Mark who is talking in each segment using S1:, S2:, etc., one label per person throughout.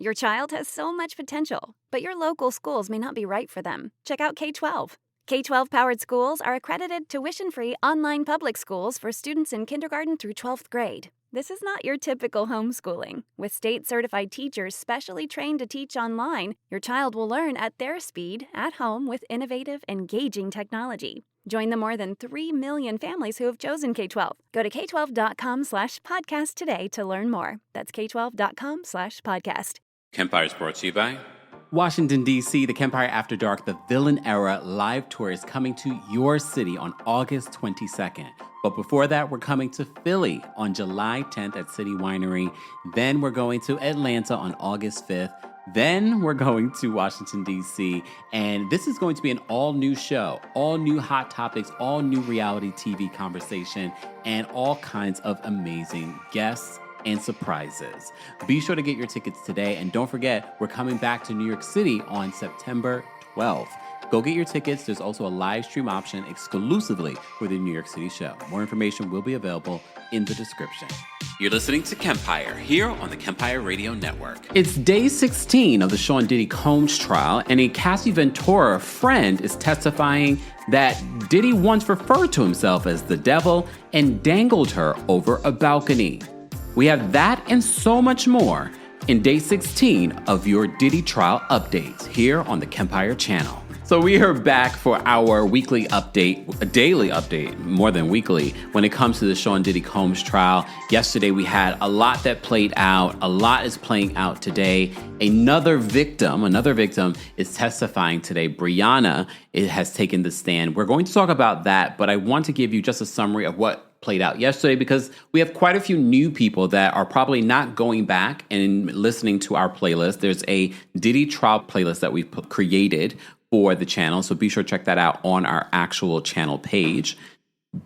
S1: Your child has so much potential, but your local schools may not be right for them. Check out K-12. K-12 powered schools are accredited tuition-free online public schools for students in kindergarten through 12th grade. This is not your typical homeschooling. With state-certified teachers specially trained to teach online, your child will learn at their speed, at home, with innovative, engaging technology. Join the more than 3 million families who have chosen K-12. Go to k12.com/podcast today to learn more. That's k12.com/podcast.
S2: KEMPIRE is brought to you by Washington, D.C. The KEMPIRE After Dark, the Villain Era live tour is coming to your city on August 22nd. But before that, we're coming to Philly on July 10th at City Winery. Then we're going to Atlanta on August 5th. Then we're going to Washington, D.C., and this is going to be an all-new show, all new hot topics, all new reality TV conversation, and all kinds of amazing guests and surprises. Be sure to get your tickets today, and don't forget, we're coming back to New York City on September 12th. Go get your tickets. There's also a live stream option exclusively for the New York City show. More information will be available in the description. You're listening to KEMPIRE here on the KEMPIRE Radio Network. It's day 16 of the Sean Diddy Combs trial, and a Cassie Ventura friend is testifying that Diddy once referred to himself as the devil and dangled her over a balcony. We have that and so much more in day 16 of your Diddy trial updates here on the KEMPIRE channel. So we are back for our weekly update, a daily update, more than weekly, when it comes to the Sean Diddy Combs trial. Yesterday we had a lot that played out. A lot is playing out today. Another victim is testifying today. Bryana has taken the stand. We're going to talk about that, but I want to give you just a summary of what played out yesterday, because we have quite a few new people that are probably not going back and listening to our playlist. There's a Diddy trial playlist that we've created for the channel, so be sure to check that out on our actual channel page.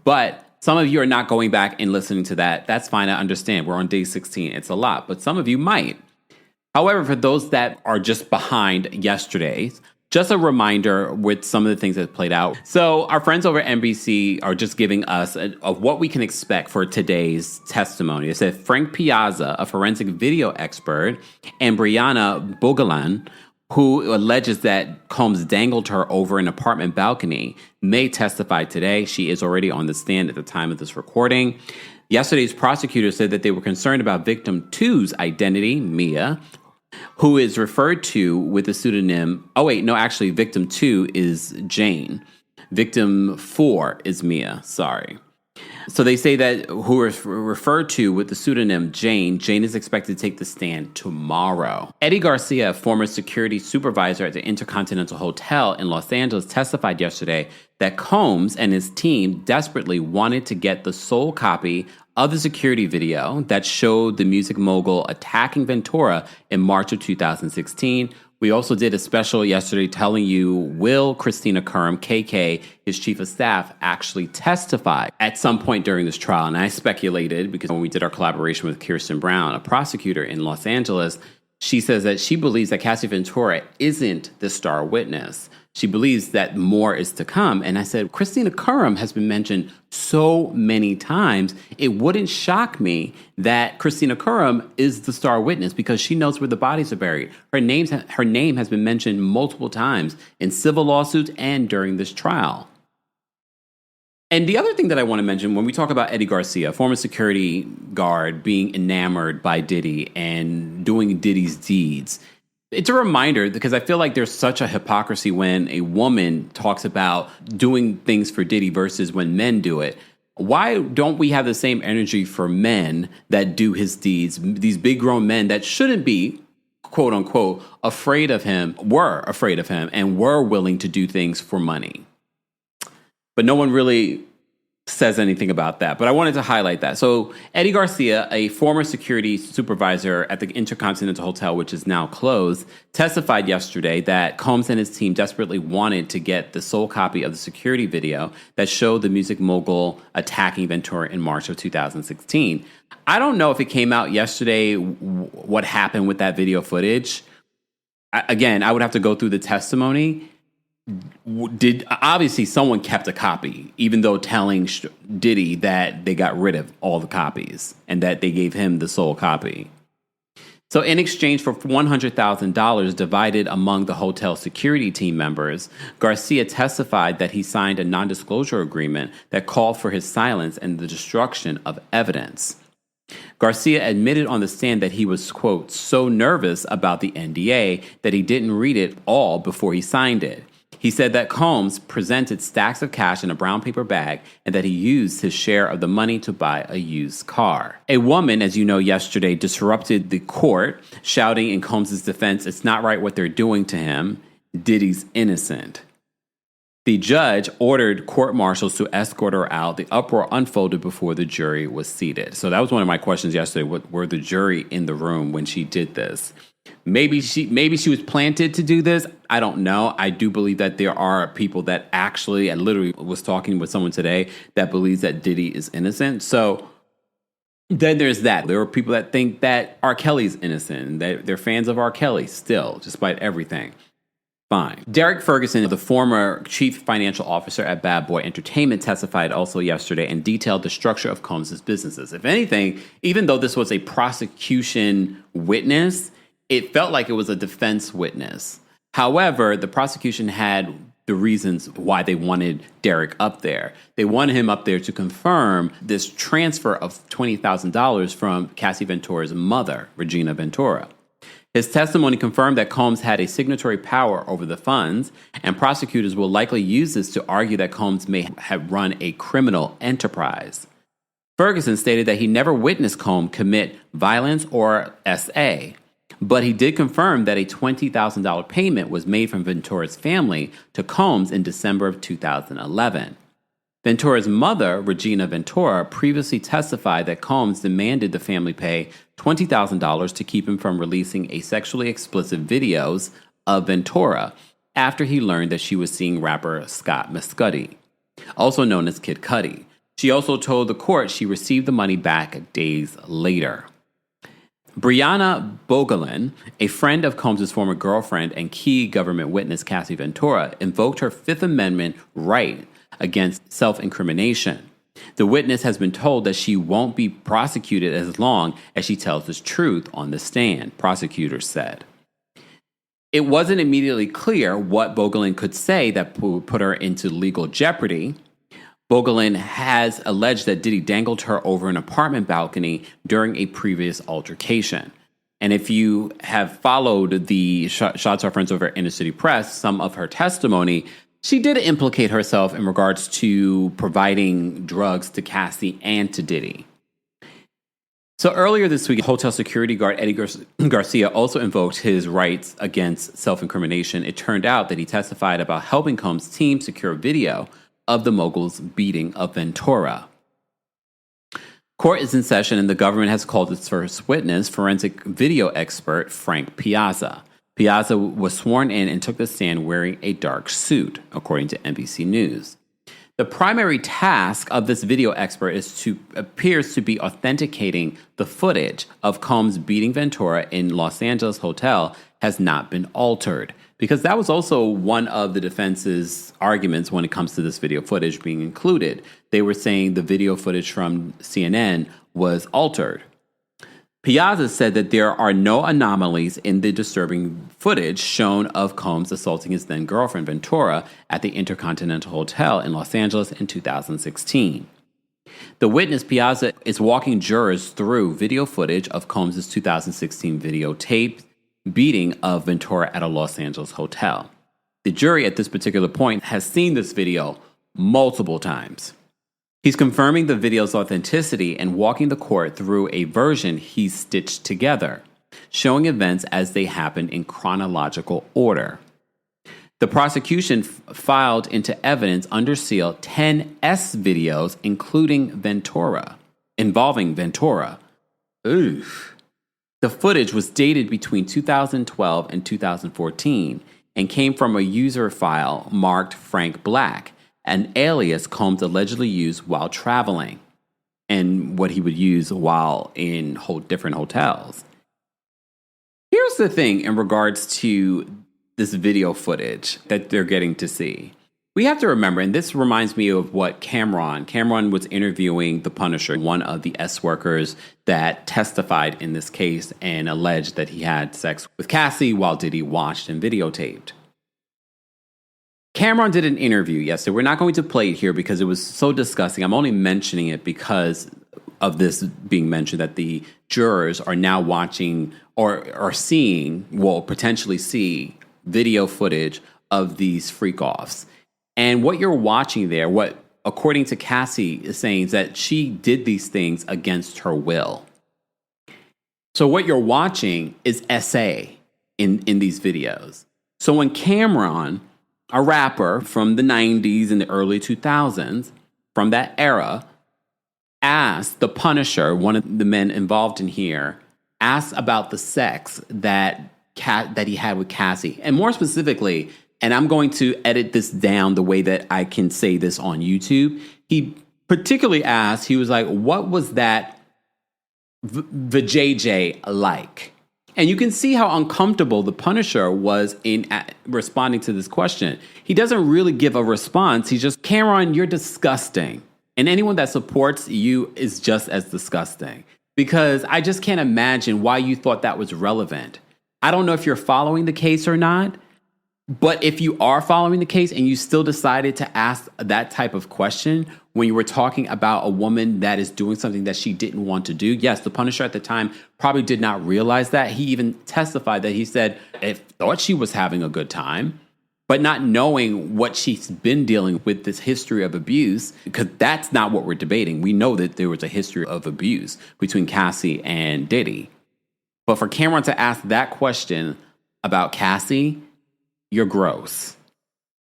S2: But some of you are not going back and listening to that. That's fine, I understand. We're on day 16. It's a lot, but some of you might. However, for those that are just behind yesterday's, just a reminder with some of the things that played out. So our friends over at NBC are just giving us of what we can expect for today's testimony. It said Frank Piazza, a forensic video expert, and Briana Bongolan, who alleges that Combs dangled her over an apartment balcony, may testify today. She is already on the stand at the time of this recording. Yesterday's prosecutor said that they were concerned about victim 2's identity, Mia, who is referred to with the pseudonym, victim 2 is Jane. Victim 4 is Mia, sorry. So they say that who is referred to with the pseudonym Jane is expected to take the stand tomorrow. Eddie Garcia, a former security supervisor at the Intercontinental Hotel in Los Angeles, testified yesterday that Combs and his team desperately wanted to get the sole copy of the security video that showed the music mogul attacking Ventura in March of 2016. We also did a special yesterday telling you, will Christina Curran, KK, his chief of staff, actually testify at some point during this trial? And I speculated, because when we did our collaboration with Kirsten Brown, a prosecutor in Los Angeles, she says that she believes that Cassie Ventura isn't the star witness. She believes that more is to come. And I said, Christina Curran has been mentioned so many times. It wouldn't shock me that Christina Curran is the star witness, because she knows where the bodies are buried. Her name has been mentioned multiple times in civil lawsuits and during this trial. And the other thing that I want to mention, when we talk about Eddie Garcia, former security guard, being enamored by Diddy and doing Diddy's deeds, it's a reminder, because I feel like there's such a hypocrisy when a woman talks about doing things for Diddy versus when men do it. Why don't we have the same energy for men that do his deeds? These big grown men that shouldn't be, quote unquote, afraid of him, were afraid of him and were willing to do things for money. But no one really says anything about that. But I wanted to highlight that. So Eddie Garcia, a former security supervisor at the Intercontinental Hotel, which is now closed, testified yesterday that Combs and his team desperately wanted to get the sole copy of the security video that showed the music mogul attacking Ventura in March of 2016. I don't know if it came out yesterday what happened with that video footage. Again, I would have to go through the testimony. Obviously someone kept a copy, even though telling Diddy that they got rid of all the copies and that they gave him the sole copy. So in exchange for $100,000 divided among the hotel security team members, Garcia testified that he signed a non-disclosure agreement that called for his silence and the destruction of evidence. Garcia admitted on the stand that he was, quote, so nervous about the NDA that he didn't read it all before he signed it. He said that Combs presented stacks of cash in a brown paper bag and that he used his share of the money to buy a used car. A woman, as you know, yesterday disrupted the court, shouting in Combs' defense, "It's not right what they're doing to him. Diddy's innocent." The judge ordered court marshals to escort her out. The uproar unfolded before the jury was seated. So that was one of my questions yesterday. Were the jury in the room when she did this? Maybe she was planted to do this. I don't know. I do believe that there are people that actually, I literally was talking with someone today that believes that Diddy is innocent. So then there's that. There are people that think that R. Kelly's innocent. They're fans of R. Kelly still, despite everything. Fine. Derek Ferguson, the former chief financial officer at Bad Boy Entertainment, testified also yesterday and detailed the structure of Combs' businesses. If anything, even though this was a prosecution witness, it felt like it was a defense witness. However, the prosecution had the reasons why they wanted Derek up there. They wanted him up there to confirm this transfer of $20,000 from Cassie Ventura's mother, Regina Ventura. His testimony confirmed that Combs had a signatory power over the funds, and prosecutors will likely use this to argue that Combs may have run a criminal enterprise. Ferguson stated that he never witnessed Combs commit violence or SA, but he did confirm that a $20,000 payment was made from Ventura's family to Combs in December of 2011. Ventura's mother, Regina Ventura, previously testified that Combs demanded the family pay $20,000 to keep him from releasing a sexually explicit videos of Ventura after he learned that she was seeing rapper Scott Mescudi, also known as Kid Cudi. She also told the court she received the money back days later. Bryana, Bongolan, a friend of Combs' former girlfriend and key government witness Cassie Ventura, invoked her Fifth Amendment right against self-incrimination. The witness has been told that she won't be prosecuted as long as she tells the truth on the stand, prosecutors said. It wasn't immediately clear what Bongolan could say that would put her into legal jeopardy. Bongolan has alleged that Diddy dangled her over an apartment balcony during a previous altercation. And if you have followed the Shots Our Friends over Inner City Press, some of her testimony, she did implicate herself in regards to providing drugs to Cassie and to Diddy. So earlier this week, hotel security guard Eddie Garcia also invoked his rights against self-incrimination. It turned out that he testified about helping Combs' team secure video of the mogul's beating of Ventura. Court is in session and the government has called its first witness, forensic video expert Frank Piazza. Piazza was sworn in and took the stand wearing a dark suit, according to NBC News. The primary task of this video expert appears to be authenticating the footage of Combs beating Ventura in Los Angeles hotel has not been altered. Because that was also one of the defense's arguments when it comes to this video footage being included. They were saying the video footage from CNN was altered. Piazza said that there are no anomalies in the disturbing footage shown of Combs assaulting his then-girlfriend Ventura at the Intercontinental Hotel in Los Angeles in 2016. The witness, Piazza, is walking jurors through video footage of Combs' 2016 videotape beating of Ventura at a Los Angeles hotel. The jury at this particular point has seen this video multiple times. He's confirming the video's authenticity and walking the court through a version he's stitched together, showing events as they happened in chronological order. The prosecution filed into evidence under seal 10 S videos involving Ventura. Oof. The footage was dated between 2012 and 2014 and came from a user file marked Frank Black, an alias Combs allegedly used while traveling and what he would use while in different hotels. Here's the thing in regards to this video footage that they're getting to see. We have to remember, and this reminds me of what Cameron was interviewing the Punisher, one of the S workers that testified in this case and alleged that he had sex with Cassie while Diddy watched and videotaped. Cameron did an interview yesterday. We're not going to play it here because it was so disgusting. I'm only mentioning it because of this being mentioned, that the jurors are now watching or seeing, will potentially see video footage of these freak-offs. And what you're watching there, what according to Cassie is saying, is that she did these things against her will. So what you're watching is SA in these videos. So when Cameron, a rapper from the 90s and the early 2000s, from that era, asked the Punisher, one of the men involved in here, asked about the sex that he had with Cassie. And more specifically, and I'm going to edit this down the way that I can say this on YouTube, he particularly asked, he was like, what was that vajayjay like? And you can see how uncomfortable the Punisher was in responding to this question. He doesn't really give a response. He's just, Cameron, you're disgusting. And anyone that supports you is just as disgusting. Because I just can't imagine why you thought that was relevant. I don't know if you're following the case or not, but if you are following the case and you still decided to ask that type of question when you were talking about a woman that is doing something that she didn't want to do, yes, the Punisher at the time probably did not realize that. He even testified that he said, I thought she was having a good time, but not knowing what she's been dealing with, this history of abuse, because that's not what we're debating. We know that there was a history of abuse between Cassie and Diddy. But for Cameron to ask that question about Cassie, you're gross.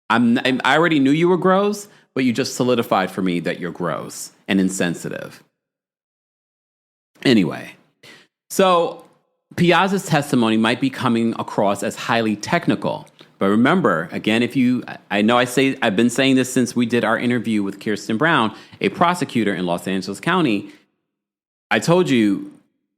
S2: I already knew you were gross, but you just solidified for me that you're gross and insensitive. Anyway, so Piazza's testimony might be coming across as highly technical. But remember, again, I've been saying this since we did our interview with Kirsten Brown, a prosecutor in Los Angeles County. I told you,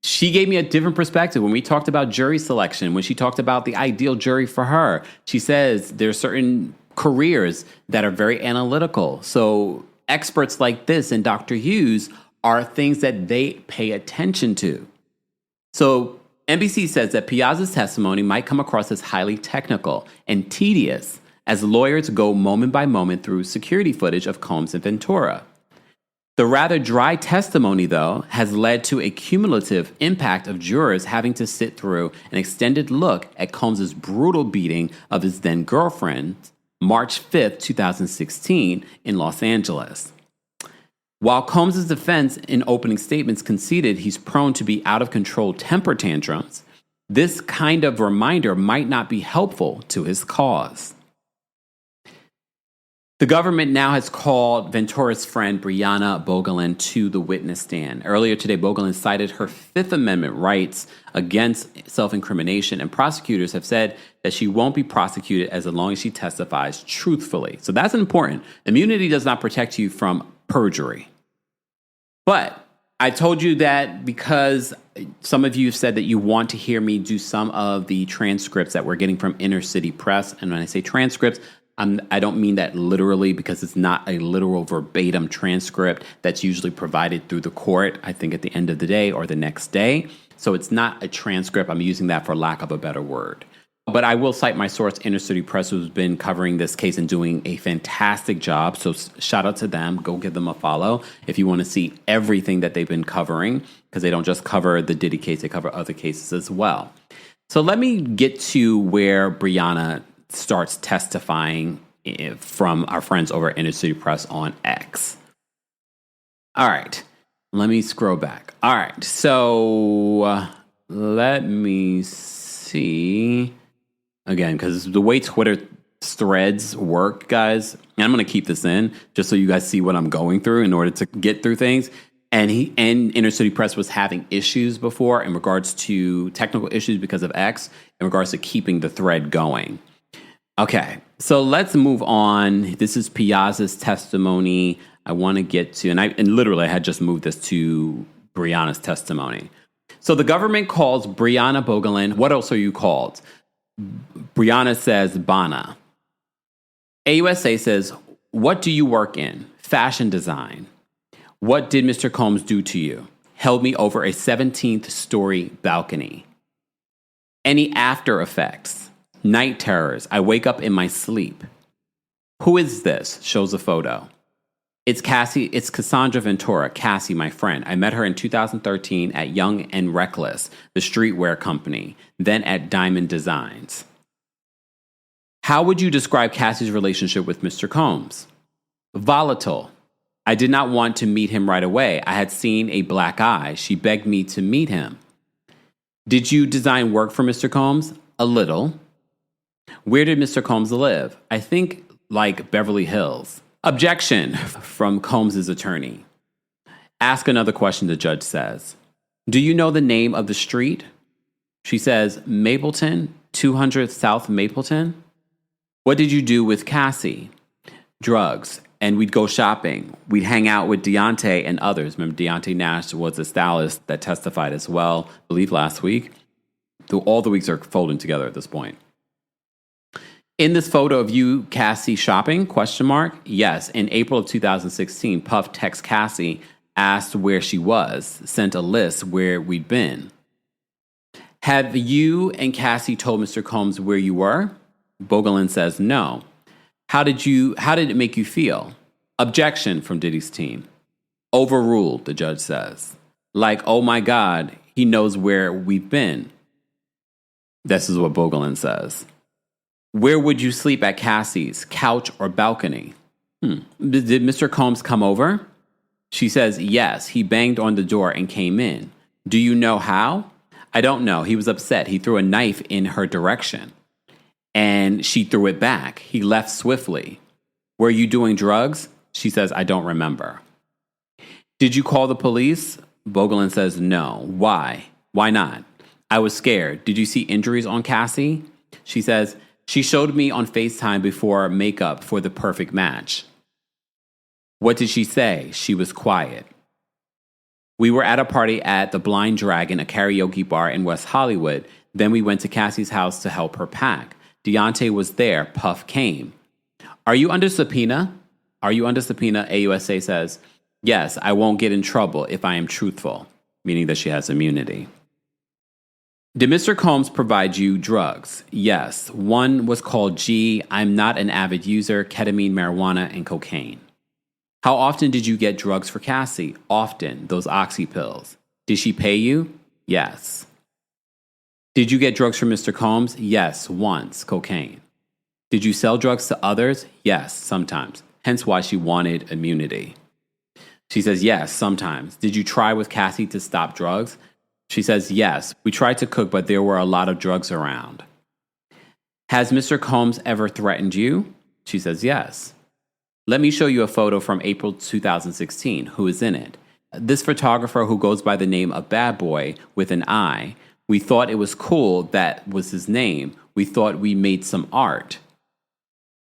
S2: she gave me a different perspective when we talked about jury selection, when she talked about the ideal jury for her. She says there are certain careers that are very analytical. So experts like this and Dr. Hughes are things that they pay attention to. So NBC says that Piazza's testimony might come across as highly technical and tedious as lawyers go moment by moment through security footage of Combs and Ventura. The rather dry testimony, though, has led to a cumulative impact of jurors having to sit through an extended look at Combs' brutal beating of his then-girlfriend, March 5th, 2016, in Los Angeles. While Combs' defense in opening statements conceded he's prone to be out-of-control temper tantrums, this kind of reminder might not be helpful to his cause. The government now has called Ventura's friend Bryana Bongolan to the witness stand. Earlier today, Bongolan cited her Fifth Amendment rights against self-incrimination, and prosecutors have said that she won't be prosecuted as long as she testifies truthfully. So that's important. Immunity does not protect you from perjury. But I told you that because some of you have said that you want to hear me do some of the transcripts that we're getting from Inner City Press. And when I say transcripts, I don't mean that literally, because it's not a literal verbatim transcript that's usually provided through the court, I think at the end of the day or the next day. So it's not a transcript. I'm using that for lack of a better word. But I will cite my source, Inner City Press, who's been covering this case and doing a fantastic job. So shout out to them. Go give them a follow if you want to see everything that they've been covering, because they don't just cover the Diddy case, they cover other cases as well. So let me get to where Briana starts testifying from our friends over at Inner City Press on X. All right, let me scroll back. All right, so let me see. Again, because the way Twitter threads work, guys, and I'm going to keep this in just so you guys see what I'm going through in order to get through things. And Inner City Press was having issues before in regards to technical issues because of X, in regards to keeping the thread going. Okay, so let's move on. This is Piazza's testimony. I want to get to, and literally I had just moved this to Briana's testimony. So the government calls Bryana Bongolan. What else are you called? Briana says Bana. AUSA says, what do you work in? Fashion design. What did Mr. Combs do to you? Held me over a 17th story balcony. Any after effects? Night terrors. I wake up in my sleep. Who is this? Shows a photo. It's Cassandra Ventura, Cassie, my friend. I met her in 2013 at Young and Reckless, the streetwear company, then at Diamond Designs. How would you describe Cassie's relationship with Mr. Combs? Volatile. I did not want to meet him right away. I had seen a black eye. She begged me to meet him. Did you design work for Mr. Combs? A little. Where did Mr. Combs live? I think like Beverly Hills. Objection from Combs' attorney. Ask another question, the judge says. Do you know the name of the street? She says, Mapleton, 200 South Mapleton. What did you do with Cassie? Drugs. And we'd go shopping. We'd hang out with Deontay and others. Remember, Deontay Nash was a stylist that testified as well, I believe last week. All the weeks are folding together at this point. In this photo of you, Cassie, shopping, ? Yes, in April of 2016, Puff texted Cassie, asked where she was, sent a list where we'd been. Have you and Cassie told Mr. Combs where you were? Bongolan says no. How did it make you feel? Objection from Diddy's team. Overruled, the judge says. Like, oh my God, he knows where we've been. This is what Bongolan says. Where would you sleep at Cassie's, couch or balcony? Did Mr. Combs come over? She says, yes, he banged on the door and came in. Do you know how? I don't know. He was upset. He threw a knife in her direction. And she threw it back. He left swiftly. Were you doing drugs? She says, I don't remember. Did you call the police? Bongolan says, no. Why? Why not? I was scared. Did you see injuries on Cassie? She says, she showed me on FaceTime before makeup for the perfect match. What did she say? She was quiet. We were at a party at the Blind Dragon, a karaoke bar in West Hollywood. Then we went to Cassie's house to help her pack. Deontay was there. Puff came. Are you under subpoena? AUSA says, yes, I won't get in trouble if I am truthful, meaning that she has immunity. Did Mr. Combs provide you drugs? Yes. One was called G. I'm not an avid user, ketamine, marijuana, and cocaine. How often did you get drugs for Cassie? Often, those oxy pills. Did she pay you? Yes. Did you get drugs from Mr. Combs? Yes, once, cocaine. Did you sell drugs to others? Yes, sometimes. Hence why she wanted immunity. She says, yes, sometimes. Did you try with Cassie to stop drugs? She says, yes, we tried to cook, but there were a lot of drugs around. Has Mr. Combs ever threatened you? She says, yes. Let me show you a photo from April 2016. Who is in it? This photographer who goes by the name of Bad Boy with an I. We thought it was cool that was his name. We thought we made some art.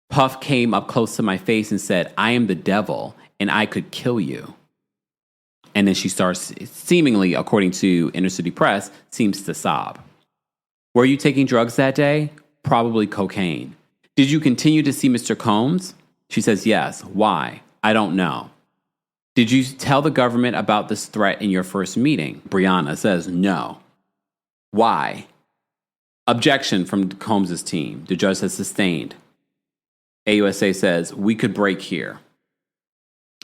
S2: Puff came up close to my face and said, I am the devil and I could kill you. And then she starts, seemingly, according to Inner City Press, seems to sob. Were you taking drugs that day? Probably cocaine. Did you continue to see Mr. Combs? She says, yes. Why? I don't know. Did you tell the government about this threat in your first meeting? Bryana says, no. Why? Objection from Combs' team. The judge has sustained. AUSA says, we could break here.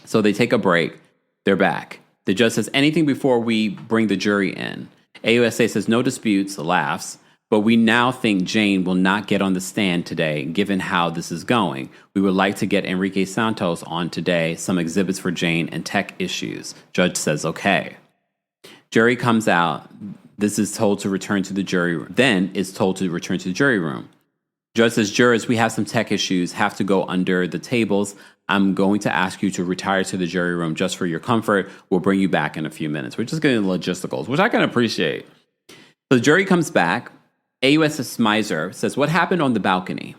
S2: So they take a break. They're back. The judge says, anything before we bring the jury in? AUSA says, no disputes, laughs, but we now think Jane will not get on the stand today, given how this is going. We would like to get Enrique Santos on today, some exhibits for Jane and tech issues. Judge says, okay. Jury comes out. This is told to return to the jury. Then is told to return to the jury room. Judge says, jurors, we have some tech issues, have to go under the tables. I'm going to ask you to retire to the jury room just for your comfort. We'll bring you back in a few minutes. We're just getting logisticals, which I can appreciate. So the jury comes back. AUSA Smizer says, what happened on the balcony?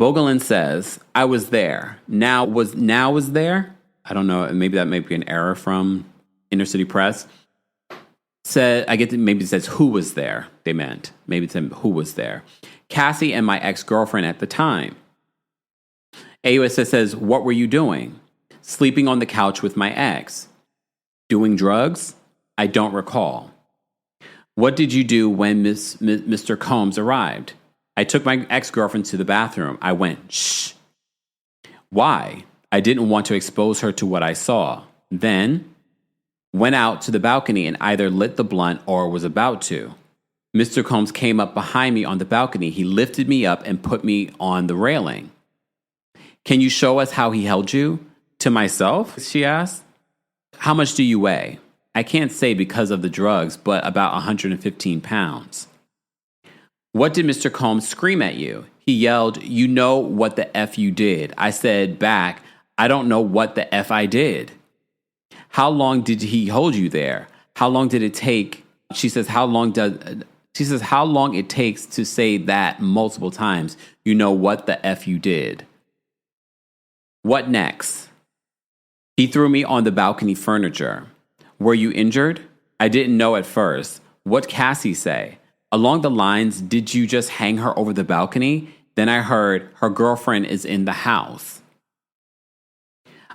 S2: Bongolan says, I was there. Now was there? I don't know. Maybe that may be an error from Inner City Press. Maybe it says who was there, they meant. Maybe it's who was there. Cassie and my ex-girlfriend at the time. AUSA says, what were you doing? Sleeping on the couch with my ex. Doing drugs? I don't recall. What did you do when Mr. Combs arrived? I took my ex-girlfriend to the bathroom. I went, shh. Why? I didn't want to expose her to what I saw. Then, went out to the balcony and either lit the blunt or was about to. Mr. Combs came up behind me on the balcony. He lifted me up and put me on the railing. Can you show us how he held you? To myself, she asked. How much do you weigh? I can't say because of the drugs, but about 115 pounds. What did Mr. Combs scream at you? He yelled, you know what the F you did. I said back, I don't know what the F I did. How long did he hold you there? How long did it take? She says, how long it takes to say that multiple times? You know what the F you did. What next? He threw me on the balcony furniture. Were you injured? I didn't know at first. What'd Cassie say? Along the lines, did you just hang her over the balcony? Then I heard her girlfriend is in the house.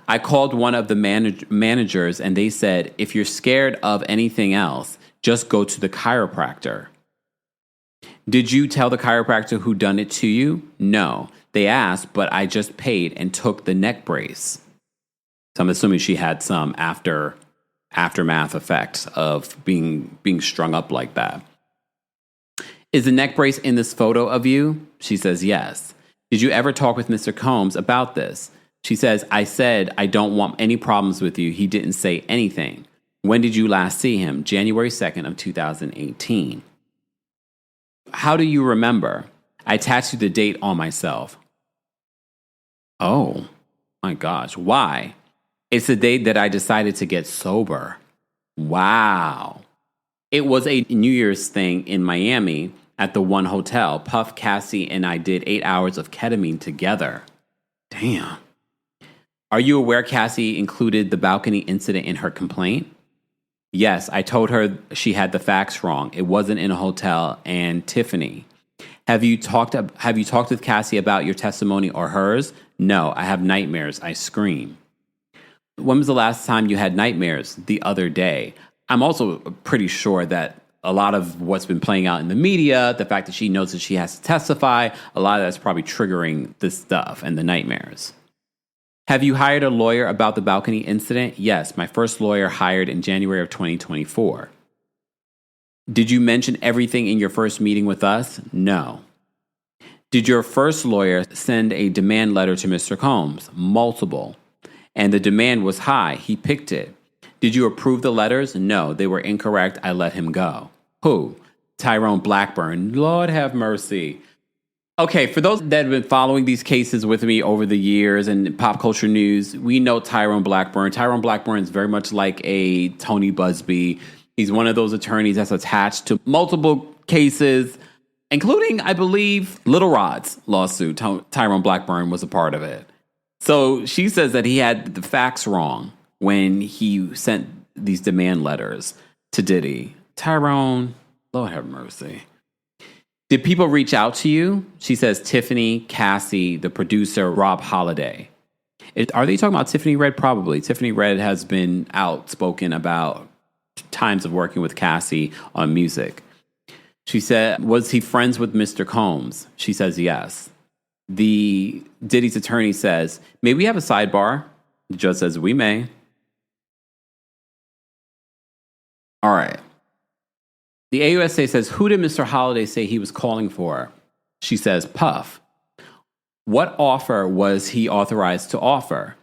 S2: I called one of the managers and they said, if you're scared of anything else, just go to the chiropractor. Did you tell the chiropractor who done it to you? No. They asked, but I just paid and took the neck brace. So I'm assuming she had some aftermath effects of being strung up like that. Is the neck brace in this photo of you? She says, yes. Did you ever talk with Mr. Combs about this? She says, I said, I don't want any problems with you. He didn't say anything. When did you last see him? January 2nd of 2018. How do you remember? I tattooed the date on myself. Oh, my gosh. Why? It's the date that I decided to get sober. Wow. It was a New Year's thing in Miami at the one hotel. Puff, Cassie, and I did 8 hours of ketamine together. Damn. Are you aware Cassie included the balcony incident in her complaint? Yes, I told her she had the facts wrong. It wasn't in a hotel. And Tiffany, have you talked with Cassie about your testimony or hers? No, I have nightmares. I scream. When was the last time you had nightmares? The other day. I'm also pretty sure that a lot of what's been playing out in the media, the fact that she knows that she has to testify, a lot of that's probably triggering this stuff and the nightmares. Have you hired a lawyer about the balcony incident? Yes, my first lawyer hired in January of 2024. Did you mention everything in your first meeting with us? No. Did your first lawyer send a demand letter to Mr. Combs? Multiple. And the demand was high. He picked it. Did you approve the letters? No, they were incorrect. I let him go. Who? Tyrone Blackburn. Lord have mercy. Okay, for those that have been following these cases with me over the years and pop culture news, we know Tyrone Blackburn. Tyrone Blackburn is very much like a Tony Busby. He's one of those attorneys that's attached to multiple cases, including, I believe, Little Rod's lawsuit. Tyrone Blackburn was a part of it. So she says that he had the facts wrong when he sent these demand letters to Diddy. Tyrone, Lord have mercy. Did people reach out to you? She says Tiffany, Cassie, the producer, Rob Holiday. Are they talking about Tiffany Red? Probably. Tiffany Red has been outspoken about times of working with Cassie on music. She said, was he friends with Mr. Combs? She says yes. The Diddy's attorney says, may we have a sidebar? The judge says, we may. All right. The AUSA says, who did Mr. Holiday say he was calling for? She says, Puff. What offer was he authorized to offer?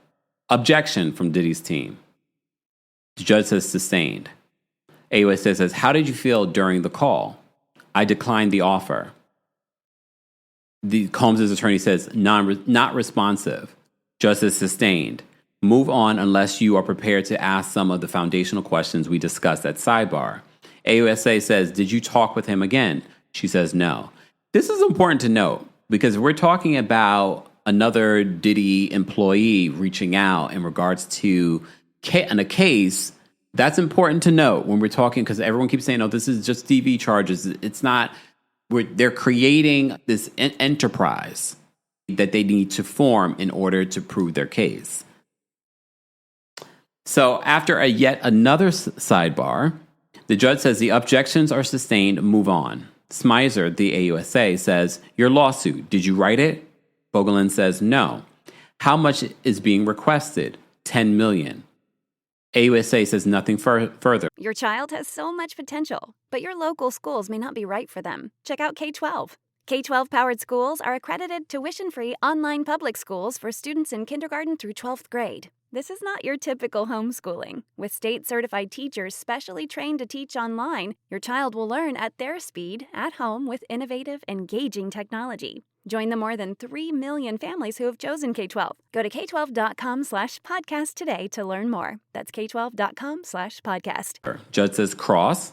S2: Objection from Diddy's team. The judge says sustained. AUSA says, how did you feel during the call? I declined the offer. The Combs' attorney says, not responsive. Justice sustained. Move on unless you are prepared to ask some of the foundational questions we discussed at sidebar. AUSA says, did you talk with him again? She says no. This is important to note because we're talking about another Diddy employee reaching out in regards to a case. That's important to note when we're talking because everyone keeps saying, oh, this is just DV charges. It's not. They're creating this enterprise that they need to form in order to prove their case. So after yet another sidebar, the judge says the objections are sustained, move on. Smizer, the AUSA, says, your lawsuit, did you write it? Bongolan says, no. How much is being requested? $10 million. AUSA says nothing further.
S1: Your child has so much potential, but your local schools may not be right for them. Check out K-12. K-12 powered schools are accredited tuition-free online public schools for students in kindergarten through 12th grade. This is not your typical homeschooling. With state-certified teachers specially trained to teach online, your child will learn at their speed, at home, with innovative, engaging technology. Join the more than 3 million families who have chosen K-12. Go to k12.com/podcast today to learn more. That's k12.com/podcast.
S2: Judge says cross.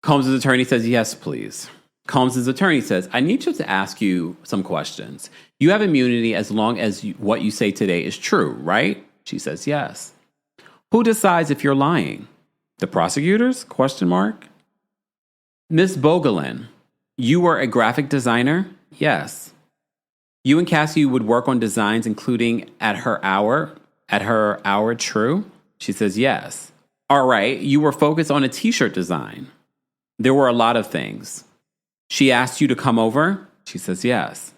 S2: Combs' attorney says yes, please. Combs' attorney says, I need you to ask you some questions. You have immunity as long as what you say today is true, right? She says yes. Who decides if you're lying? The prosecutors? ? Miss Bongolan, you were a graphic designer? Yes. You and Cassie would work on designs including at her hour, true? She says yes. All right, you were focused on a t-shirt design. There were a lot of things. She asked you to come over? She says yes.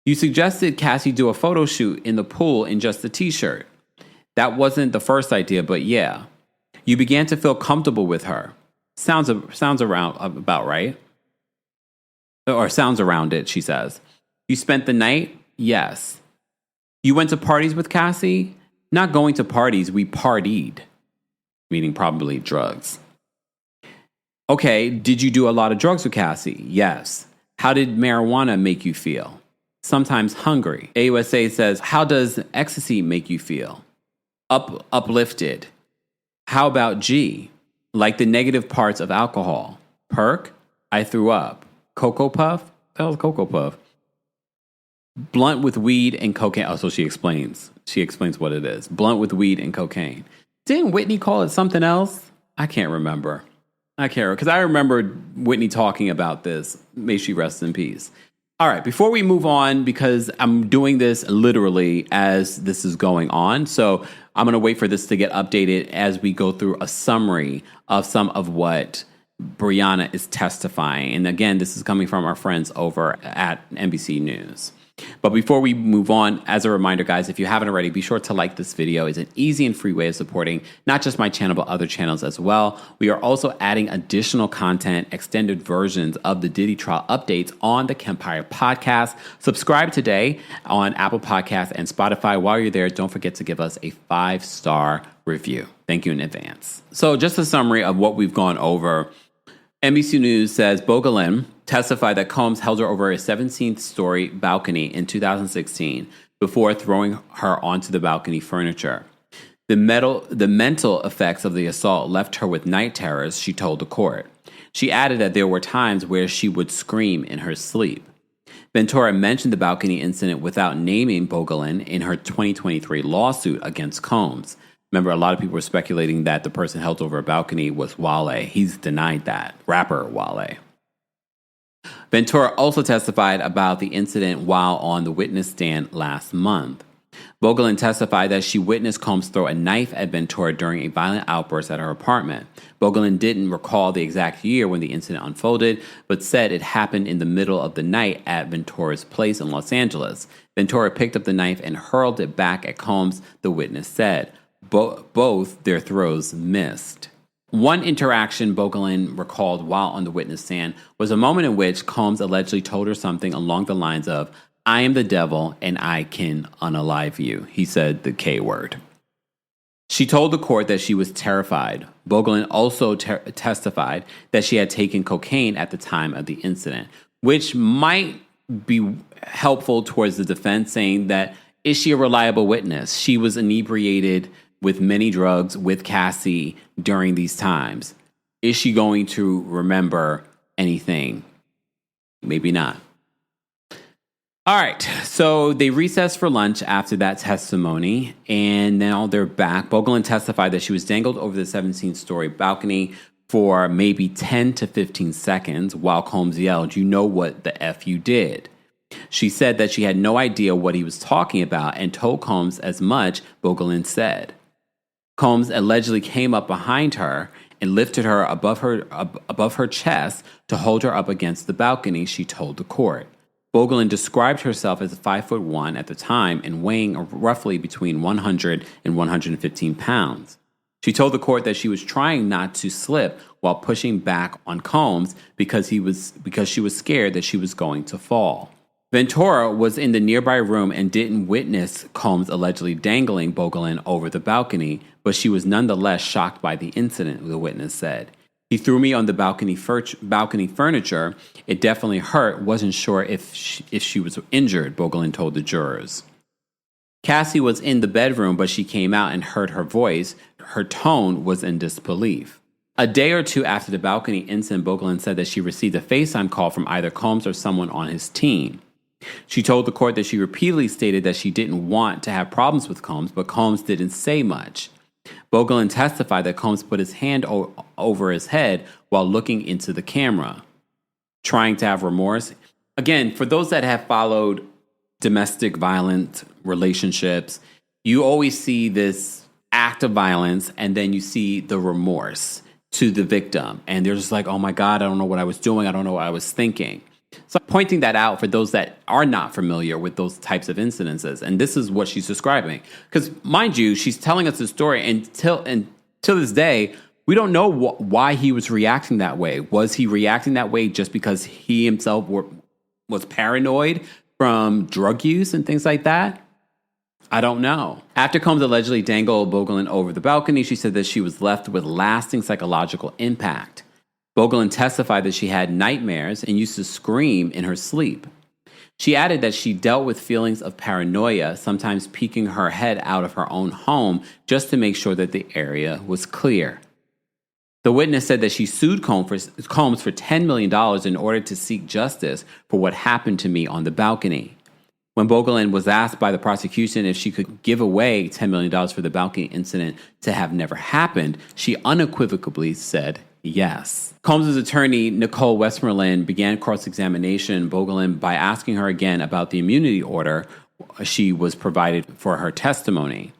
S2: You suggested Cassie do a photo shoot in the pool in just a t-shirt. That wasn't the first idea, but yeah. You began to feel comfortable with her. Sounds around about right. Or sounds around it, she says. You spent the night? Yes. You went to parties with Cassie? Not going to parties, we partied. Meaning probably drugs. Okay, did you do a lot of drugs with Cassie? Yes. How did marijuana make you feel? Sometimes hungry. AUSA says, how does ecstasy make you feel? Uplifted. How about G? Like the negative parts of alcohol. Perk? I threw up. Cocoa Puff? That was Cocoa Puff. Blunt with weed and cocaine. Oh, so she explains. She explains what it is. Blunt with weed and cocaine. Didn't Whitney call it something else? I can't remember. Because I remember Whitney talking about this. May she rest in peace. All right, before we move on, because I'm doing this literally as this is going on, so I'm going to wait for this to get updated as we go through a summary of some of what Bryana is testifying. And again, this is coming from our friends over at NBC News. But before we move on, as a reminder, guys, if you haven't already, be sure to like this video. It's an easy and free way of supporting not just my channel, but other channels as well. We are also adding additional content, extended versions of the Diddy trial updates on the KEMPIRE podcast. Subscribe today on Apple Podcasts and Spotify. While you're there, don't forget to give us a 5-star review. Thank you in advance. So just a summary of what we've gone over. NBC News says Bongolan testified that Combs held her over a 17th-story balcony in 2016 before throwing her onto the balcony furniture. The mental effects of the assault left her with night terrors, she told the court. She added that there were times where she would scream in her sleep. Ventura mentioned the balcony incident without naming Bongolan in her 2023 lawsuit against Combs. Remember, a lot of people were speculating that the person held over a balcony was Wale. He's denied that. Rapper Wale. Ventura also testified about the incident while on the witness stand last month. Bongolan testified that she witnessed Combs throw a knife at Ventura during a violent outburst at her apartment. Bongolan didn't recall the exact year when the incident unfolded, but said it happened in the middle of the night at Ventura's place in Los Angeles. Ventura picked up the knife and hurled it back at Combs, the witness said. Both their throws missed. One interaction Bongolan recalled while on the witness stand was a moment in which Combs allegedly told her something along the lines of, I am the devil and I can unalive you. He said the K word. She told the court that she was terrified. Bongolan also testified that she had taken cocaine at the time of the incident, which might be helpful towards the defense, saying that, is she a reliable witness? She was inebriated with many drugs with Cassie during these times. Is she going to remember anything? Maybe not. All right, so they recessed for lunch after that testimony, and now they're back. Bongolan testified that she was dangled over the 17th-story balcony for maybe 10 to 15 seconds while Combs yelled, you know what the F you did. She said that she had no idea what he was talking about and told Combs as much, Bongolan said. Combs allegedly came up behind her and lifted her above her chest to hold her up against the balcony, she told the court. Bongolan described herself as 5'1" at the time and weighing roughly between 100 and 115 pounds. She told the court that she was trying not to slip while pushing back on Combs because she was scared that she was going to fall. Ventura was in the nearby room and didn't witness Combs allegedly dangling Bongolan over the balcony, but she was nonetheless shocked by the incident, the witness said. He threw me on the balcony furniture. It definitely hurt. Wasn't sure if she was injured, Bongolan told the jurors. Cassie was in the bedroom, but she came out and heard her voice. Her tone was in disbelief. A day or two after the balcony incident, Bongolan said that she received a FaceTime call from either Combs or someone on his team. She told the court that she repeatedly stated that she didn't want to have problems with Combs, but Combs didn't say much. Bongolan testified that Combs put his hand over his head while looking into the camera, trying to have remorse. Again, for those that have followed domestic violent relationships, you always see this act of violence and then you see the remorse to the victim. And they're just like, oh my God, I don't know what I was doing. I don't know what I was thinking. So I'm pointing that out for those that are not familiar with those types of incidences. And this is what she's describing. Because mind you, she's telling us the story and till this day, we don't know why he was reacting that way. Was he reacting that way just because he himself was paranoid from drug use and things like that? I don't know. After Combs allegedly dangled Bongolan over the balcony, she said that she was left with lasting psychological impact. Bongolan testified that she had nightmares and used to scream in her sleep. She added that she dealt with feelings of paranoia, sometimes peeking her head out of her own home just to make sure that the area was clear. The witness said that she sued Combs for $10 million in order to seek justice for what happened to me on the balcony. When Bongolan was asked by the prosecution if she could give away $10 million for the balcony incident to have never happened, she unequivocally said yes. Combs' attorney, Nicole Westmoreland, began cross-examination Bongolan by asking her again about the immunity order she was provided for her testimony.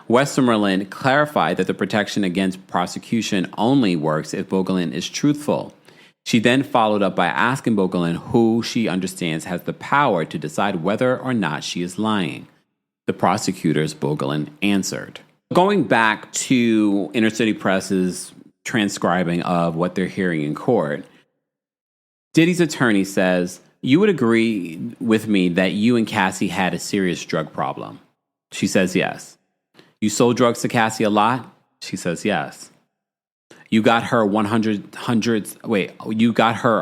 S2: Westmoreland clarified that the protection against prosecution only works if Bongolan is truthful. She then followed up by asking Bongolan who she understands has the power to decide whether or not she is lying. The prosecutors, Bongolan, answered. Going back to Inner City Press's transcribing of what they're hearing in court, Diddy's attorney says, "You would agree with me that you and Cassie had a serious drug problem?" She says yes. "You sold drugs to Cassie a lot?" She says yes. You got her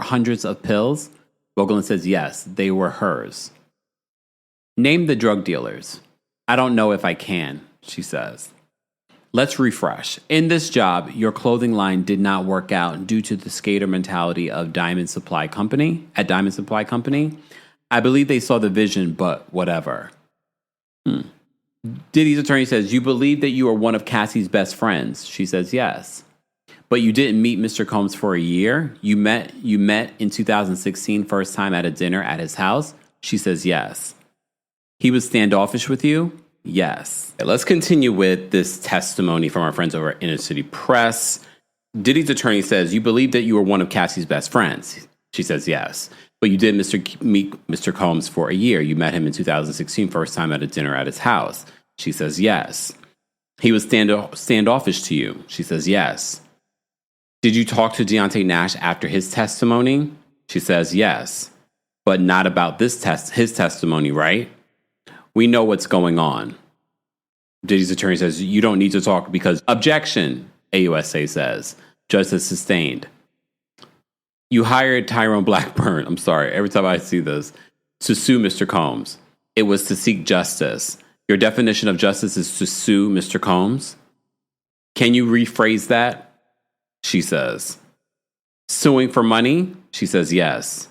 S2: hundreds of pills? Bongolan says yes, they were hers. Name the drug dealers. I don't know if I can, she says. Let's refresh. In this job, your clothing line did not work out due to the skater mentality of Diamond Supply Company. I believe they saw the vision, but whatever. Diddy's attorney says, you believe that you are one of Cassie's best friends? She says yes. But you didn't meet Mr. Combs for a year? You met in 2016, first time at a dinner at his house? She says yes. He was standoffish with you? Yes. Let's continue with this testimony from our friends over at Inner City Press. Diddy's attorney says, you believe that you were one of Cassie's best friends? She says yes. But you did meet Mr. Combs for a year. You met him in 2016, first time at a dinner at his house. She says yes. He was standoffish to you? She says yes. Did you talk to Deontay Nash after his testimony? She says yes. But not about his testimony, right? We know what's going on. Diddy's attorney says, you don't need to talk because objection, AUSA says. Justice sustained. You hired Tyrone Blackburn, I'm sorry, every time I see this, to sue Mr. Combs. It was to seek justice. Your definition of justice is to sue Mr. Combs? Can you rephrase that? She says. Suing for money? She says yes.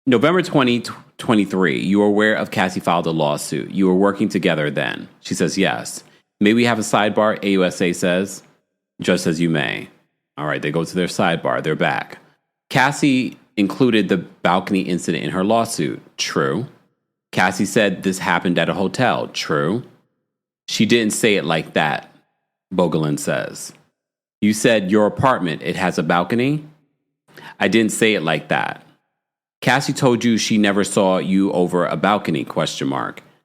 S2: November 2023, you were aware of Cassie filed a lawsuit. You were working together then. She says yes. May we have a sidebar? AUSA says. Judge says you may. All right, they go to their sidebar. They're back. Cassie included the balcony incident in her lawsuit. True. Cassie said this happened at a hotel. True. She didn't say it like that, Bongolan says. You said your apartment, it has a balcony? I didn't say it like that. Cassie told you she never saw you over a balcony, ?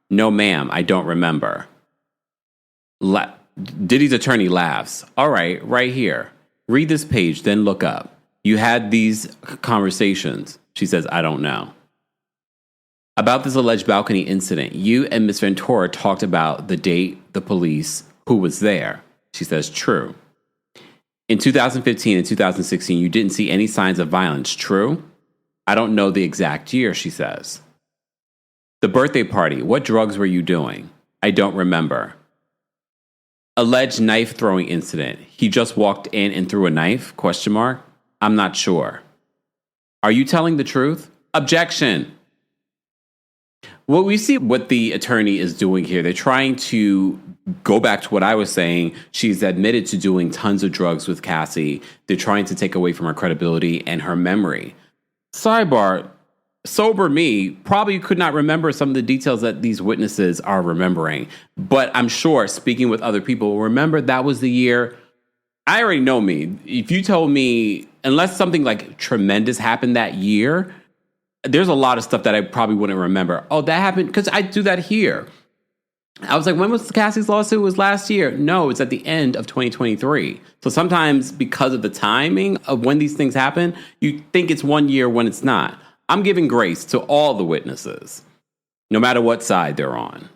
S2: No, ma'am, I don't remember. Diddy's attorney laughs. All right, right here. Read this page, then look up. You had these conversations. She says, I don't know. About this alleged balcony incident, you and Miss Ventura talked about the date, the police, who was there. She says, true. In 2015 and 2016, you didn't see any signs of violence. True? I don't know the exact year, she says. The birthday party, what drugs were you doing? I don't remember. Alleged knife throwing incident. He just walked in and threw a knife? ? I'm not sure. Are you telling the truth? Objection. Well, we see what the attorney is doing here. They're trying to go back to what I was saying. She's admitted to doing tons of drugs with Cassie. They're trying to take away from her credibility and her memory. Sidebar, sober me probably could not remember some of the details that these witnesses are remembering. But I'm sure, speaking with other people, remember that was the year. I already know me. If you told me, unless something like tremendous happened that year, there's a lot of stuff that I probably wouldn't remember. Oh, that happened because I do that here. I was like, when was Cassie's lawsuit? It was last year. No, it's at the end of 2023. So sometimes because of the timing of when these things happen, you think it's 1 year when it's not. I'm giving grace to all the witnesses, no matter what side they're on.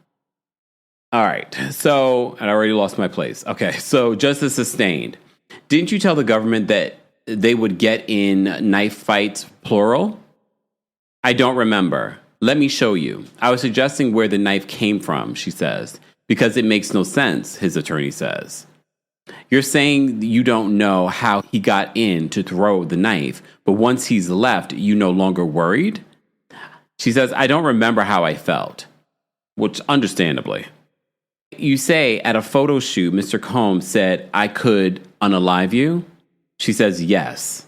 S2: All right. So, and I already lost my place. Okay. So justice sustained. Didn't you tell the government that they would get in knife fights, plural? I don't remember. Let me show you. I was suggesting where the knife came from, she says, because it makes no sense, his attorney says. You're saying you don't know how he got in to throw the knife, but once he's left, you no longer worried? She says, I don't remember how I felt, which understandably. You say at a photo shoot, Mr. Combs said, I could unalive you? She says, yes.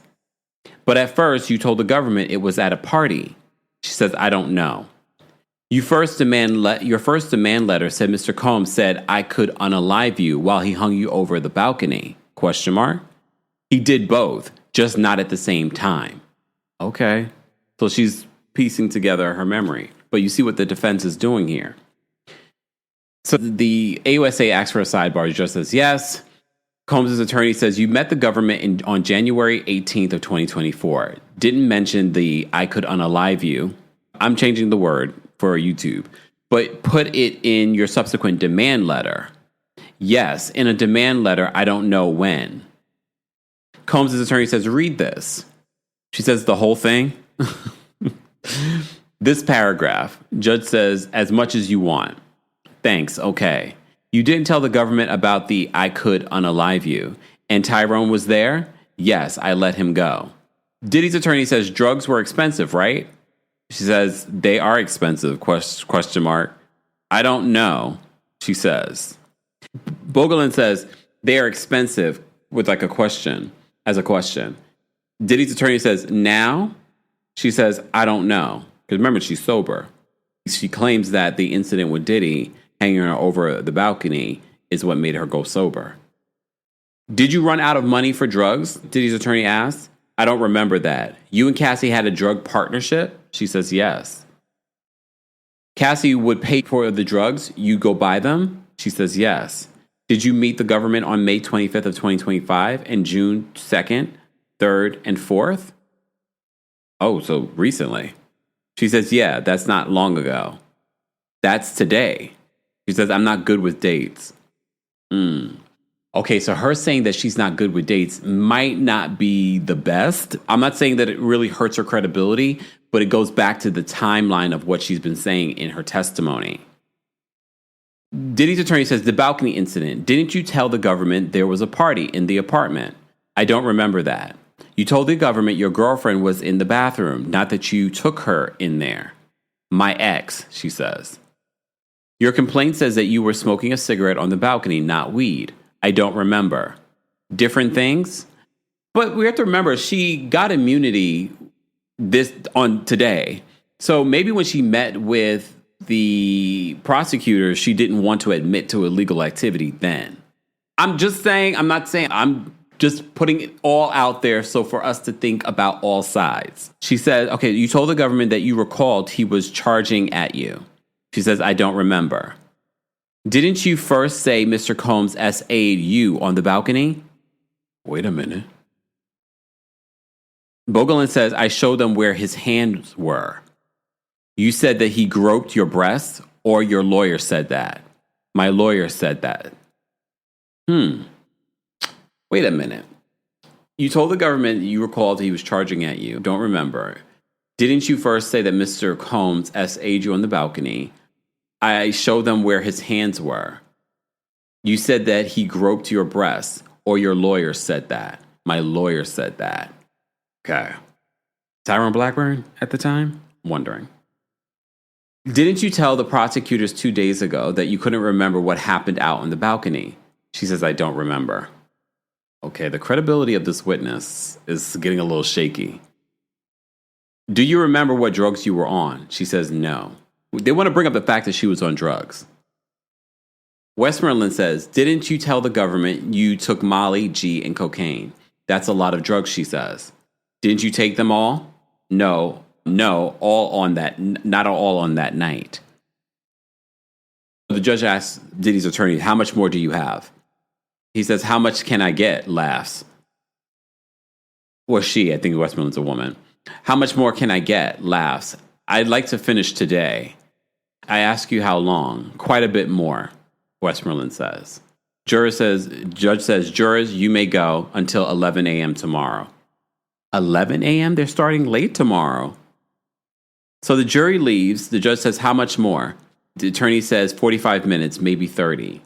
S2: But at first, you told the government it was at a party. She says, I don't know. Your first demand letter said Mr. Combs said I could unalive you while he hung you over the balcony? ? He did both, just not at the same time. Okay. So she's piecing together her memory. But you see what the defense is doing here. So the AUSA asks for a sidebar. The judge says yes. Combs' attorney says you met the government on January 18th of 2024. Didn't mention the I could unalive you. I'm changing the word for YouTube. But put it in your subsequent demand letter. Yes, in a demand letter, I don't know when. Combs' attorney says, read this. She says the whole thing. This paragraph, judge says, as much as you want. Thanks, okay. You didn't tell the government about the I could unalive you. And Tyrone was there? Yes, I let him go. Diddy's attorney says drugs were expensive, right? She says, they are expensive, ? I don't know, she says. Bongolan says, they are expensive with like a question, as a question. Diddy's attorney says, now? She says, I don't know. Because remember, she's sober. She claims that the incident with Diddy hanging her over the balcony is what made her go sober. Did you run out of money for drugs? Diddy's attorney asked. I don't remember that. You and Cassie had a drug partnership? She says yes. Cassie would pay for the drugs. You go buy them? She says yes. Did you meet the government on May 25th of 2025 and June 2nd, 3rd, and 4th? Oh, so recently. She says, yeah, that's not long ago. That's today. She says, I'm not good with dates. Okay, so her saying that she's not good with dates might not be the best. I'm not saying that it really hurts her credibility, but it goes back to the timeline of what she's been saying in her testimony. Diddy's attorney says, the balcony incident. Didn't you tell the government there was a party in the apartment? I don't remember that. You told the government your girlfriend was in the bathroom, not that you took her in there. My ex, she says. Your complaint says that you were smoking a cigarette on the balcony, not weed. I don't remember. Different things? But we have to remember, she got immunity this on today. So maybe when she met with the prosecutor, she didn't want to admit to illegal activity then. I'm just saying, I'm just putting it all out there so for us to think about all sides. She said, okay, you told the government that you recalled he was charging at you. She says, I don't remember. Didn't you first say Mr. Combs SA'd you on the balcony? Wait a minute. Bongolan says, I showed them where his hands were. You said that he groped your breasts, or your lawyer said that? My lawyer said that. Wait a minute. You told the government you recalled he was charging at you. Don't remember. Didn't you first say that Mr. Combs SA'd you on the balcony? I showed them where his hands were. You said that he groped your breasts, or your lawyer said that? My lawyer said that. Okay. Tyrone Blackburn at the time? Wondering. Didn't you tell the prosecutors 2 days ago that you couldn't remember what happened out on the balcony? She says, I don't remember. Okay, the credibility of this witness is getting a little shaky. Do you remember what drugs you were on? She says, no. They want to bring up the fact that she was on drugs. Westmoreland says, didn't you tell the government you took Molly, G, and cocaine? That's a lot of drugs, she says. Didn't you take them all? No, all on that, not all on that night. The judge asks Diddy's attorney, how much more do you have? He says, how much can I get? Laughs. Or she, I think Westmoreland's a woman. How much more can I get? Laughs. I'd like to finish today. I ask you how long? Quite a bit more, Westmoreland says. Judge says, jurors, you may go until 11 a.m. tomorrow. 11 a.m.? They're starting late tomorrow. So the jury leaves. The judge says, how much more? The attorney says 45 minutes, maybe 30.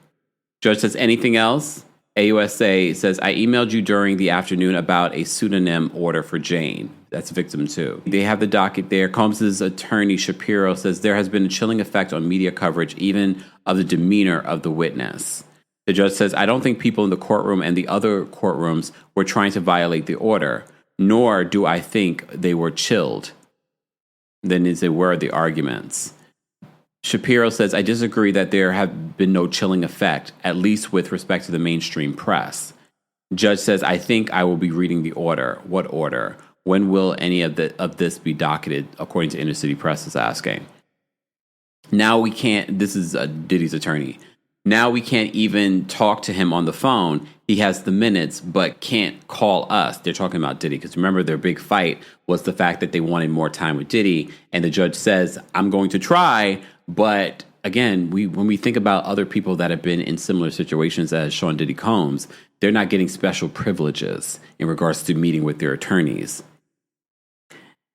S2: Judge says, anything else? AUSA says, I emailed you during the afternoon about a pseudonym order for Jane. That's victim 2. They have the docket there. Combs' attorney, Shapiro, says there has been a chilling effect on media coverage, even of the demeanor of the witness. The judge says, I don't think people in the courtroom and the other courtrooms were trying to violate the order, nor do I think they were chilled. Then they were the arguments. Shapiro says, I disagree that there have been no chilling effect, at least with respect to the mainstream press. Judge says, I think I will be reading the order. What order? When will any of this be docketed, according to Inner City Press is asking. Now we can't, this is Diddy's attorney. Now we can't even talk to him on the phone. He has the minutes, but can't call us. They're talking about Diddy, because remember their big fight was the fact that they wanted more time with Diddy. And the judge says, I'm going to try. But again, when we think about other people that have been in similar situations as Sean Diddy Combs, they're not getting special privileges in regards to meeting with their attorneys.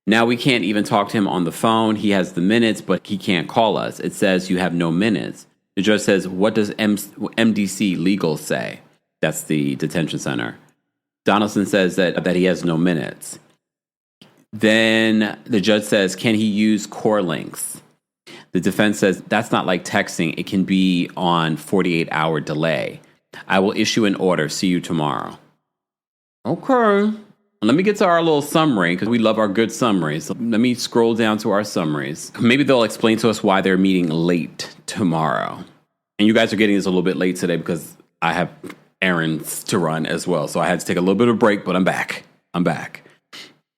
S2: Now we can't even talk to him on the phone. He has the minutes, but he can't call us. It says you have no minutes. The judge says, what does MDC legal say? That's the detention center. Donaldson says that he has no minutes. Then the judge says, can he use core links? The defense says, that's not like texting. It can be on 48-hour delay. I will issue an order. See you tomorrow. Okay. Let me get to our little summary, because we love our good summaries. So let me scroll down to our summaries. Maybe they'll explain to us why they're meeting late tomorrow. And you guys are getting this a little bit late today because I have errands to run as well. So I had to take a little bit of a break, but I'm back.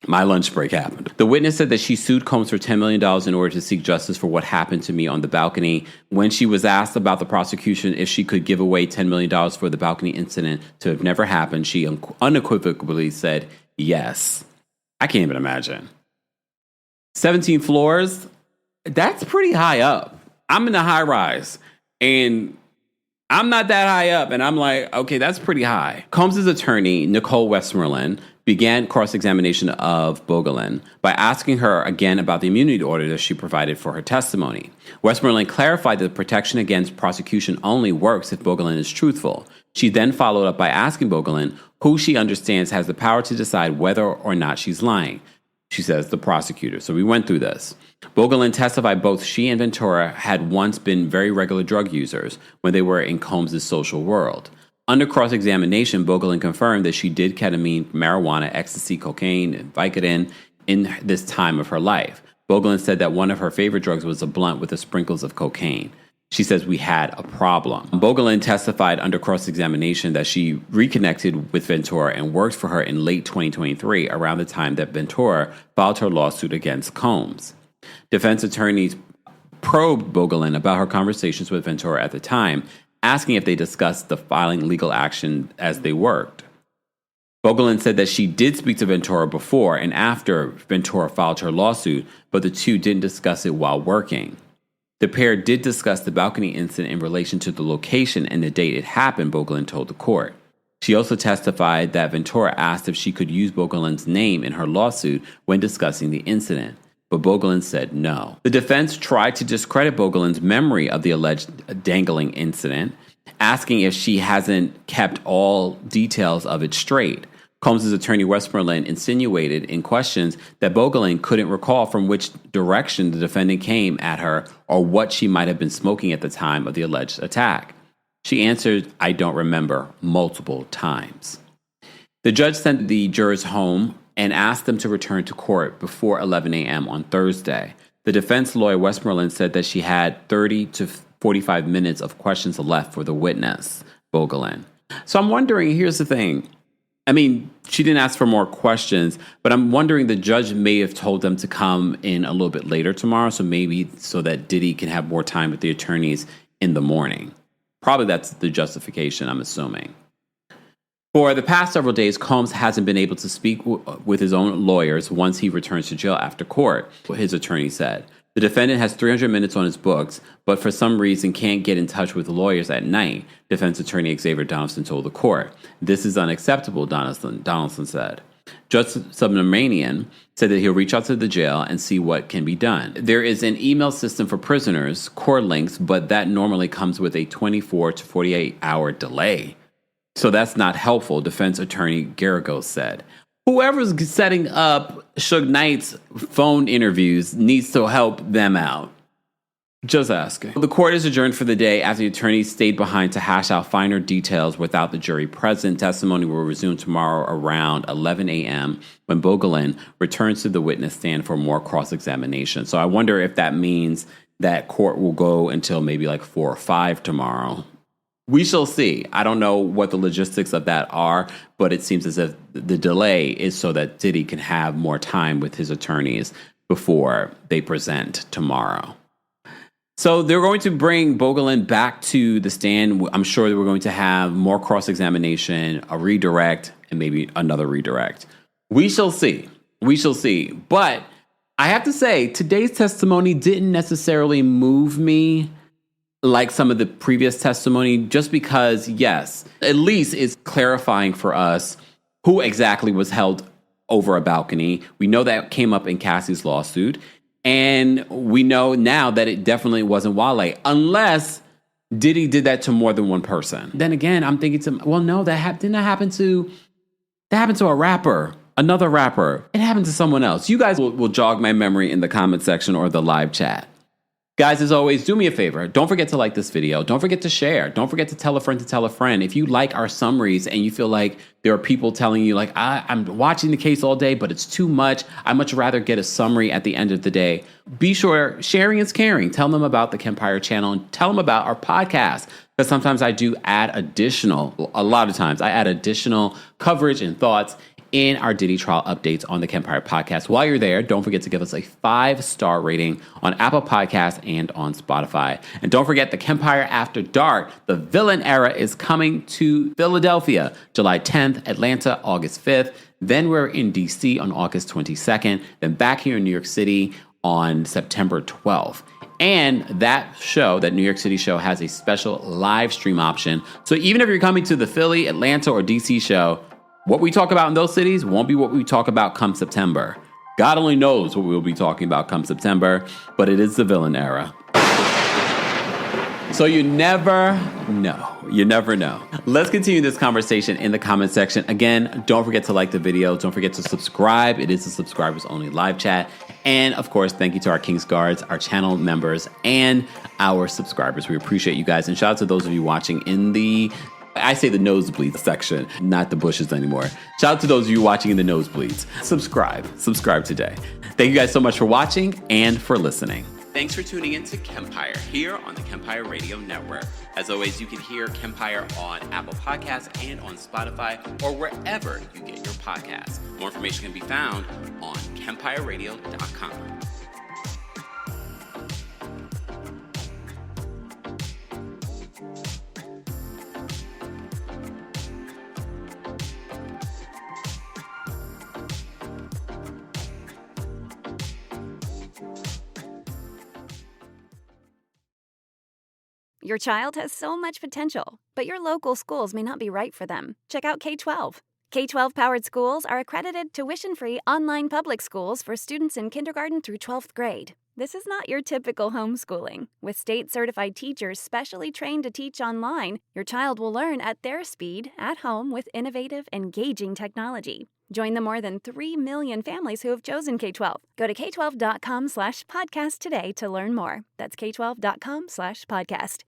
S2: My lunch break happened. The witness said that she sued Combs for $10 million in order to seek justice for what happened to me on the balcony. When she was asked about the prosecution if she could give away $10 million for the balcony incident to have never happened, she unequivocally said yes. I can't even imagine. 17 floors? That's pretty high up. I'm in a high rise, and I'm not that high up, and I'm like, okay, that's pretty high. Combs' attorney, Nicole Westmoreland, began cross-examination of Bongolan by asking her again about the immunity order that she provided for her testimony. Westmoreland clarified that the protection against prosecution only works if Bongolan is truthful. She then followed up by asking Bongolan who she understands has the power to decide whether or not she's lying. She says the prosecutor. So we went through this. Bongolan testified both she and Ventura had once been very regular drug users when they were in Combs' social world. Under cross-examination, Bongolan confirmed that she did ketamine, marijuana, ecstasy, cocaine, and Vicodin in this time of her life. Bongolan said that one of her favorite drugs was a blunt with the sprinkles of cocaine. She says we had a problem. Bongolan testified under cross-examination that she reconnected with Ventura and worked for her in late 2023, around the time that Ventura filed her lawsuit against Combs. Defense attorneys probed Bongolan about her conversations with Ventura at the time, asking if they discussed the filing legal action as they worked. Bongolan said that she did speak to Ventura before and after Ventura filed her lawsuit, but the two didn't discuss it while working. The pair did discuss the balcony incident in relation to the location and the date it happened, Bongolan told the court. She also testified that Ventura asked if she could use Bongolan's name in her lawsuit when discussing the incident, but Bongolan said no. The defense tried to discredit Bongolan's memory of the alleged dangling incident, asking if she hasn't kept all details of it straight. Combs' attorney Westmoreland insinuated in questions that Bongolan couldn't recall from which direction the defendant came at her or what she might have been smoking at the time of the alleged attack. She answered, "I don't remember," multiple times. The judge sent the jurors home and asked them to return to court before 11 a.m. on Thursday. The defense lawyer Westmoreland said that she had 30 to 45 minutes of questions left for the witness, Bongolan. So I'm wondering, here's the thing. I mean, she didn't ask for more questions, but I'm wondering the judge may have told them to come in a little bit later tomorrow, so maybe so that Diddy can have more time with the attorneys in the morning. Probably that's the justification, I'm assuming. For the past several days, Combs hasn't been able to speak with his own lawyers once he returns to jail after court, his attorney said. The defendant has 300 minutes on his books, but for some reason can't get in touch with lawyers at night, defense attorney Xavier Donaldson told the court. This is unacceptable, Donaldson said. Judge Subramanian said that he'll reach out to the jail and see what can be done. There is an email system for prisoners, core links, but that normally comes with a 24 to 48-hour delay. So that's not helpful, defense attorney Garagos said. Whoever's setting up Suge Knight's phone interviews needs to help them out. Just asking. The court is adjourned for the day after the attorneys stayed behind to hash out finer details without the jury present. Testimony will resume tomorrow around 11 a.m. when Bongolan returns to the witness stand for more cross-examination. So I wonder if that means that court will go until maybe like 4 or 5 tomorrow. We shall see. I don't know what the logistics of that are, but it seems as if the delay is so that Diddy can have more time with his attorneys before they present tomorrow. So they're going to bring Bongolan back to the stand. I'm sure that we're going to have more cross-examination, a redirect, and maybe another redirect. We shall see. We shall see. But I have to say, today's testimony didn't necessarily move me like some of the previous testimony, just because, yes, at least it's clarifying for us who exactly was held over a balcony. We know that came up in Cassie's lawsuit. And we know now that it definitely wasn't Wale, unless Diddy did that to more than one person. Then again, I'm thinking well, no, didn't that happen to a rapper, another rapper. It happened to someone else. You guys will jog my memory in the comment section or the live chat. Guys, as always, do me a favor. Don't forget to like this video. Don't forget to share. Don't forget to tell a friend to tell a friend. If you like our summaries and you feel like there are people telling you like, I'm watching the case all day, but it's too much. I much rather get a summary at the end of the day. Be sure sharing is caring. Tell them about the KEMPIRE channel and tell them about our podcast. Because sometimes I do add a lot of times I add additional coverage and thoughts in our Diddy trial updates on the KEMPIRE podcast. While you're there, don't forget to give us a 5-star rating on Apple Podcasts and on Spotify. And don't forget the KEMPIRE After Dark, the villain era, is coming to Philadelphia, July 10th, Atlanta, August 5th. Then we're in DC on August 22nd. Then back here in New York City on September 12th. And that show, that New York City show, has a special live stream option. So even if you're coming to the Philly, Atlanta, or DC show, what we talk about in those cities won't be what we talk about come September. God only knows what we'll be talking about come September, but it is the villain era. So you never know. You never know. Let's continue this conversation in the comment section. Again, don't forget to like the video. Don't forget to subscribe. It is a subscribers only live chat. And of course, thank you to our King's Guards, our channel members, and our subscribers. We appreciate you guys. And shout out to those of you watching in the I say the nosebleeds section, not the bushes anymore. Shout out to those of you watching in the nosebleeds. Subscribe today. Thank you guys so much for watching and for listening. Thanks for tuning in to KEMPIRE here on the KEMPIRE Radio Network. As always, you can hear KEMPIRE on Apple Podcasts and on Spotify or wherever you get your podcasts. More information can be found on KEMPIREradio.com.
S1: Your child has so much potential, but your local schools may not be right for them. Check out K-12. K-12 powered schools are accredited tuition-free online public schools for students in kindergarten through 12th grade. This is not your typical homeschooling. With state-certified teachers specially trained to teach online, your child will learn at their speed, at home, with innovative, engaging technology. Join the more than 3 million families who have chosen K-12. Go to k12.com/podcast today to learn more. That's k12.com/podcast.